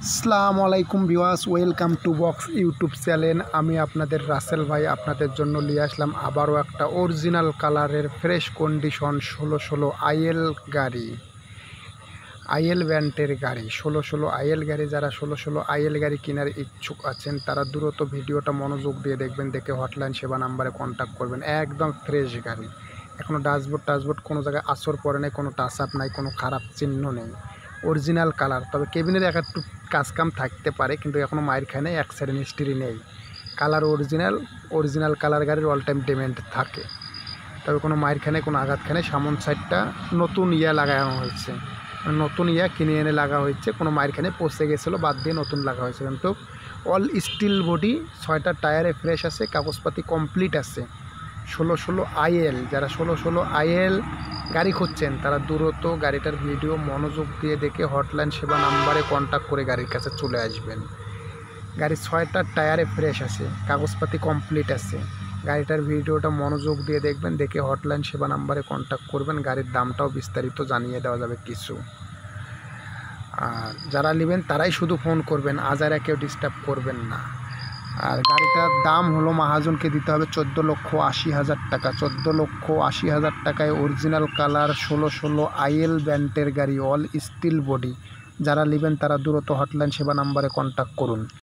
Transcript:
আসসালামু আলাইকুম viewers, welcome to box YouTube channel. আমি আপনাদের রাসেল ভাই আপনাদের জন্য নিয়ে আসলাম আবারও একটা অরিজিনাল কালারের ফ্রেশ কন্ডিশন 16 আইএল গাড়ি, আইএল ব্র্যান্ডের গাড়ি 16 আইএল গাড়ি। যারা 16 আইএল গাড়ি কেনার ইচ্ছুক আছেন তারা দ্রুত ভিডিওটা মনোযোগ দিয়ে দেখবেন, দেখে হটলাইন সেবা নাম্বারে কন্ট্যাক্ট করবেন। একদম ফ্রেশ গাড়ি, এখনও ডাসবোর্ড কোনো জায়গায় আসর পড়ে নেই, কোনো টাচ আপ নাই, কোনো খারাপ চিহ্ন নেই, অরিজিনাল কালার। তবে কেবিনের একটু কাজকাম থাকতে পারে, কিন্তু এখনও মায়ের খায় নেই, অ্যাক্সিডেন্ট হিস্ট্রি নেই। কালার অরিজিনাল কালার গাড়ির অল টাইম পেমেন্ট থাকে। তবে কোনো মায়ের খানে, কোনো আঘাত খানে। সামন সাইডটা নতুন লাগানো হয়েছে, নতুন কিনে এনে লাগা হয়েছে। কোনো মায়ের খানে পচে গেছিলো, বাদ দিয়ে নতুন লাগা হয়েছে। কিন্তু অল স্টিল বডি, 6টা টায়ারে ফ্রেশ আছে, কাগজপাতি কমপ্লিট আছে। 16 আইএল, যারা 16 আইএল গাড়ি খুঁজছেন তারা দ্রুত গাড়িটার ভিডিও মনোযোগ দিয়ে দেখে হটলাইন সেবা নাম্বারে কন্ট্যাক্ট করে গাড়ির কাছে চলে আসবেন। গাড়ির 6টা টায়ারে ফ্রেশ আছে, কাগজপাতি কমপ্লিট আছে। গাড়িটার ভিডিওটা মনোযোগ দিয়ে দেখবেন, দেখে হটলাইন সেবা নাম্বারে কন্ট্যাক্ট করবেন। গাড়ির দামটাও বিস্তারিত জানিয়ে দেওয়া যাবে কিছু। আর যারা নেবেন তারাই শুধু ফোন করবেন, আজারা কেউ ডিস্টার্ব করবেন না। আর গাড়িটার দাম হলো মহাজনকে দিতে হবে 14,80,000 টাকা। 14,80,000 টাকায় অরিজিনাল কালার 16 আইএল ব্র্যান্ডের গাড়ি, অল স্টিল বডি। যারা নেবেন তারা দ্রুত হটলাইন সেবা নাম্বারে কন্ট্যাক্ট করুন।